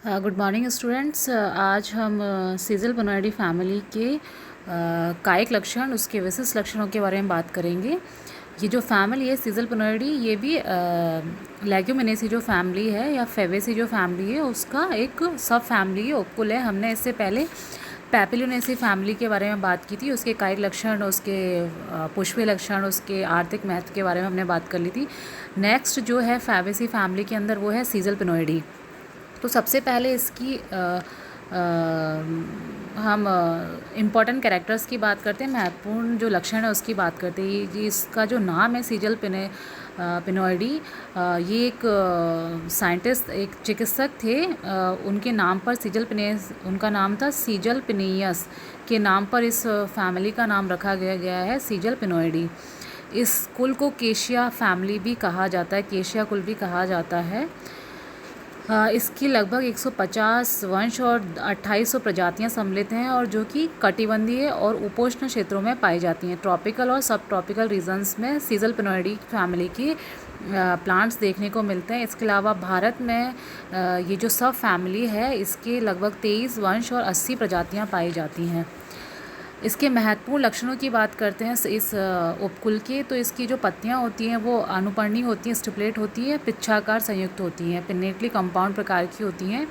Good morning students. आज हम सीजल बोनाइडी family के कायिक लक्षण, उसके विशिष्ट लक्षणों के बारे में बात करेंगे। ये जो फैमिली है सीजल बोनाइडी, ये भी लेग्यूमिनेसी जो फैमिली है या फेवेसी जो फैमिली है उसका एक सब फैमिली उपकुल है। हमने इससे पहले पैपिलोनेसी फैमिली के बारे में बात की थी, उसके कायिक लक्षण, उसके पुष्पीय लक्षण, उसके आर्थिक महत्व के बारे में हमने बात कर ली थी। नेक्स्ट जो है फेवेसी फैमिली के अंदर वो है सीजल पिनोइडी। तो सबसे पहले इसकी हम इम्पॉर्टेंट कैरेक्टर्स की बात करते हैं, महत्वपूर्ण जो लक्षण है उसकी बात करते हैं। ये इसका जो नाम है सीजल पिनोइडी, ये एक साइंटिस्ट, एक चिकित्सक थे, उनके नाम पर उनका नाम था सीजल पिनियस के नाम पर इस फैमिली का नाम रखा गया है सीजल पिनोइडी। इस कुल को केशिया फैमिली भी कहा जाता है, केशिया कुल भी कहा जाता है। इसकी लगभग 150 वंश और 2800 प्रजातियां सम्मिलित हैं और जो कि कटिबंधीय और उपोष्ण क्षेत्रों में पाई जाती हैं। ट्रॉपिकल और सब ट्रॉपिकल रीजन्स में सीजल पिनोइडी फैमिली की प्लांट्स देखने को मिलते हैं। इसके अलावा भारत में ये जो सब फैमिली है इसके लगभग 23 वंश और 80 प्रजातियां पाई जाती हैं। इसके महत्वपूर्ण लक्षणों की बात करते हैं इस उपकुल के, तो इसकी जो पत्तियां होती हैं वो अनुपर्णी होती हैं, स्टिपुलेट होती हैं, पिच्छाकार संयुक्त होती हैं, पिन्नेटली कंपाउंड प्रकार की होती हैं।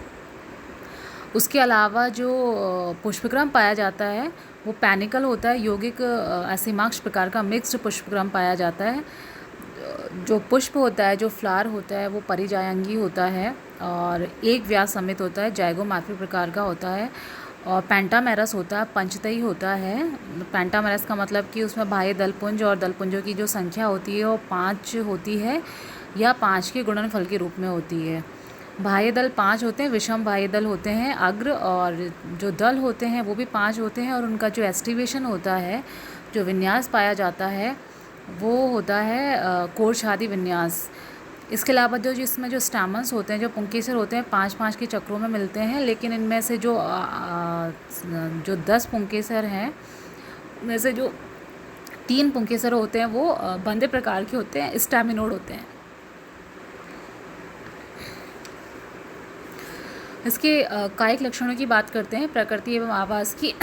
उसके अलावा जो पुष्पक्रम पाया जाता है वो पैनिकल होता है, यौगिक असीमाक्ष प्रकार का मिक्स्ड पुष्पक्रम पाया जाता है। जो पुष्प होता है, जो फ्लावर होता है वो परिजायंगी होता है और एक व्यास समित होता है, जाइगोमॉर्फिक प्रकार का होता है। और पेंटामेरस होता है, पंचतई होता है। पेंटामेरस का मतलब कि उसमें बाह्य दलपुंज और दलपुंजों की जो संख्या होती है वो 5 होती है या 5 के गुणनफल के रूप में होती है। बाह्य दल 5 होते हैं, विषम बाह्य दल होते हैं अग्र, और जो दल होते हैं वो भी 5 होते हैं और उनका जो एस्टिवेशन होता है, जो विन्यास पाया जाता है वो होता है कोरछादी विन्यास। इसके अलावा जो जिसमें जो स्टैमन्स होते हैं, जो पुंकेसर होते हैं, 5-5 के चक्रों में मिलते हैं, लेकिन इनमें से जो 10 पुंकेसर हैं उनमें से जो 3 पुंकेसर होते हैं वो बंदे प्रकार के होते हैं, स्टैमिनोड होते हैं। इसके कायिक लक्षणों की बात करते हैं, प्रकृति एवं आवास की।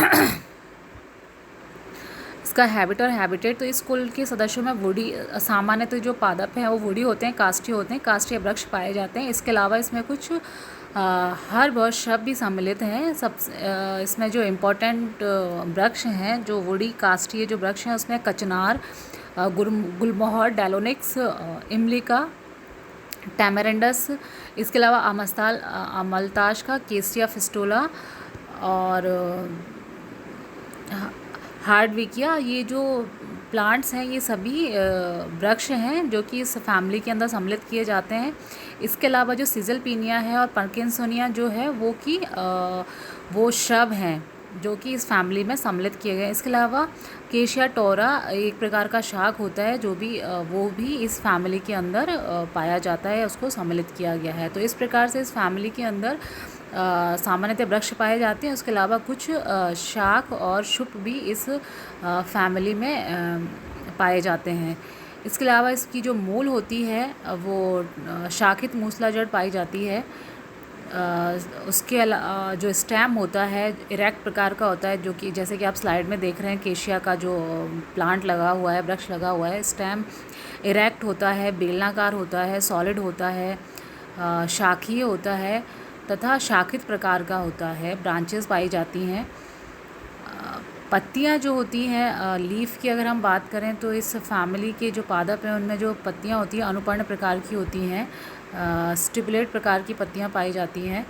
इसका हैबिट और हैबिटेट, तो इस कुल के सदस्यों में वुडी, सामान्यतः जो पादप हैं वो वुडी होते हैं, काष्ठीय होते हैं, काष्ठीय वृक्ष पाए जाते हैं। इसके अलावा इसमें कुछ हर वर्ष शब्द भी सम्मिलित हैं। इसमें जो इम्पोर्टेंट वृक्ष हैं, जो वुडी काष्ठीय जो वृक्ष हैं उसमें कचनार, गुलमोहर, डेलोनिक्स, इमलिका, टैमेरेंडस, इसके अलावा अमलताश का केसिया फिस्टोला और हार्डविकिया, ये जो प्लांट्स हैं ये सभी वृक्ष हैं जो कि इस फैमिली के अंदर सम्मिलित किए जाते हैं। इसके अलावा जो सिजलपिनिया है और पार्किंसोनिया जो है वो श्रब हैं जो कि इस फैमिली में सम्मिलित किए गए हैं। इसके अलावा केशिया टोरा एक प्रकार का शाक होता है जो भी वो भी इस फैमिली के अंदर पाया जाता है, उसको सम्मिलित किया गया है। तो इस प्रकार से इस फैमिली के अंदर सामान्यतः वृक्ष पाए जाते हैं। उसके अलावा कुछ शाक और शुप भी इस फैमिली में पाए जाते हैं। इसके अलावा इसकी जो मूल होती है वो शाखित मूसला जड़ पाई जाती है। उसके अलावा जो स्टेम होता है इरेक्ट प्रकार का होता है, जो कि जैसे कि आप स्लाइड में देख रहे हैं, केशिया का जो प्लांट लगा हुआ है, वृक्ष लगा हुआ है, स्टेम इरेक्ट होता है, बेलनाकार होता है, सॉलिड होता है, शाखीय होता है तथा शाखित प्रकार का होता है, ब्रांचेस पाई जाती हैं। पत्तियां जो होती हैं, लीफ की अगर हम बात करें तो इस फैमिली के जो पादप हैं उनमें जो पत्तियां होती हैं अनुपर्ण प्रकार की होती हैं, स्टिपुलेट प्रकार की पत्तियां पाई जाती हैं।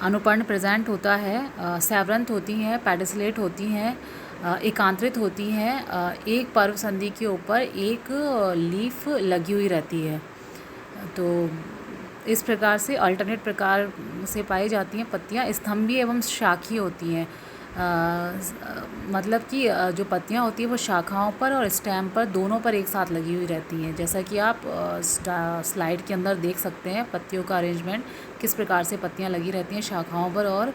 अनुपर्ण प्रेजेंट होता है, सेवरंत होती हैं, पेडिसलेट होती हैं, एकांतरित होती हैं, एक पर्व संधि के ऊपर एक लीफ लगी हुई रहती है। तो इस प्रकार से अल्टरनेट प्रकार से पाई जाती हैं पत्तियां। स्तंभी एवं शाखीय होती हैं, मतलब कि जो पत्तियां होती हैं वो शाखाओं पर और स्टेम पर दोनों पर एक साथ लगी हुई रहती हैं। जैसा कि आप स्लाइड के अंदर देख सकते हैं पत्तियों का अरेंजमेंट, किस प्रकार से पत्तियां लगी रहती हैं शाखाओं पर और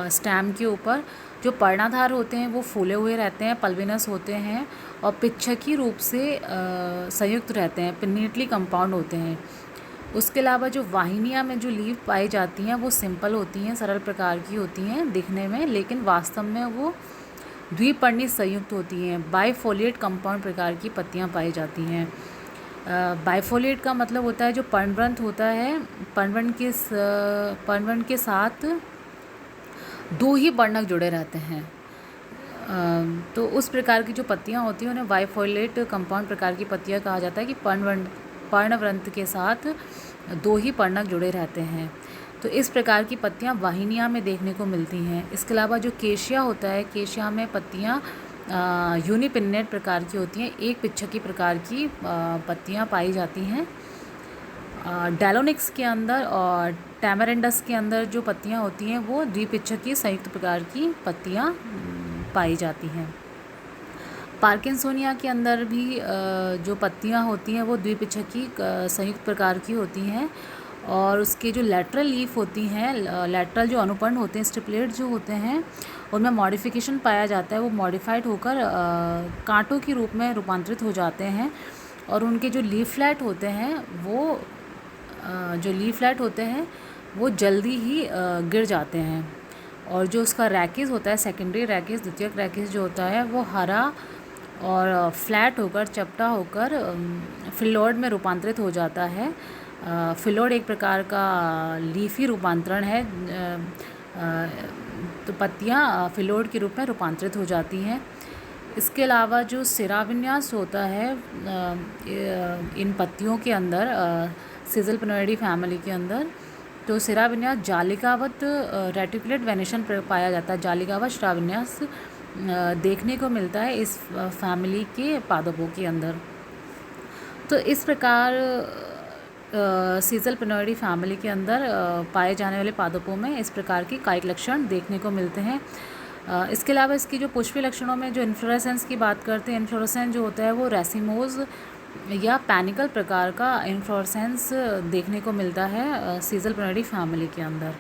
स्टेम के ऊपर। जो पर्णाधार होते हैं वो फूले हुए रहते हैं, पल्विनस होते हैं और पिच्छकी रूप से संयुक्त रहते हैं, पिन्नीटली कंपाउंड होते हैं। उसके अलावा जो वाहिनियाँ में जो लीव पाई जाती हैं वो सिंपल होती हैं, सरल प्रकार की होती हैं दिखने में, लेकिन वास्तव में वो द्विपर्णी संयुक्त होती हैं। बाइफोलिएट कंपाउंड प्रकार की पत्तियाँ पाई जाती हैं। बाइफोलिएट का मतलब होता है जो पर्णवृंत होता है, पर्णवृंत के साथ दो ही पर्णक जुड़े रहते हैं। तो उस प्रकार की जो पत्तियाँ होती हैं उन्हें बाइफोलिएट कंपाउंड प्रकार की पत्तियाँ कहा जाता है कि पर्णवृंत के साथ दो ही पर्णक जुड़े रहते हैं। तो इस प्रकार की पत्तियाँ वाहिनियाँ में देखने को मिलती हैं। इसके अलावा जो केशिया होता है, केशिया में पत्तियाँ यूनिपिन्नेट प्रकार की होती हैं, एक पिच्छकी प्रकार की पत्तियाँ पाई जाती हैं। डेलोनिक्स के अंदर और टैमरिंडस के अंदर जो पत्तियाँ होती हैं वो द्विपिच्छकी संयुक्त प्रकार की पत्तियाँ पाई जाती हैं। पार्किंसोनिया के अंदर भी जो पत्तियाँ होती हैं वो द्विपिच्छकी संयुक्त प्रकार की होती हैं और उसके जो लेटरल लीफ होती हैं, लेटरल जो अनुपर्ण होते हैं, स्टिपुलेट जो होते हैं, उनमें मॉडिफिकेशन पाया जाता है। वो मॉडिफाइड होकर कांटों के रूप में रूपांतरित हो जाते हैं और उनके जो लीफलेट होते हैं वो जल्दी ही गिर जाते हैं। और जो उसका रैकेज होता है, सेकेंडरी रैकेज, द्वितीयक रैकेज जो होता है वो हरा और फ्लैट होकर, चपटा होकर फिलोड में रूपांतरित हो जाता है। फिलोड एक प्रकार का लीफी रूपांतरण है। तो पत्तियाँ फिलोड के रूप में रूपांतरित हो जाती हैं। इसके अलावा जो सिराविन्यास होता है इन पत्तियों के अंदर, सिजलपिनोइडी फैमिली के अंदर, तो सिराविन्यास जालिकावत रेटिकुलेट वेनेशन पाया जाता है। जालिकावत शिराविन्यास देखने को मिलता है इस फैमिली के पादपों के अंदर। तो इस प्रकार सिजलपिनोइडी फैमिली के अंदर पाए जाने वाले पादपों में इस प्रकार के कायिक लक्षण देखने को मिलते हैं। इसके अलावा इसकी जो पुष्पीय लक्षणों में जो इन्फ्लोरेसेंस की बात करते हैं, इन्फ्लोरेसेंस जो होता है वो रेसिमोज या पैनिकल प्रकार का इन्फ्लोरेसेंस देखने को मिलता है सिजलपिनोइडी फैमिली के अंदर।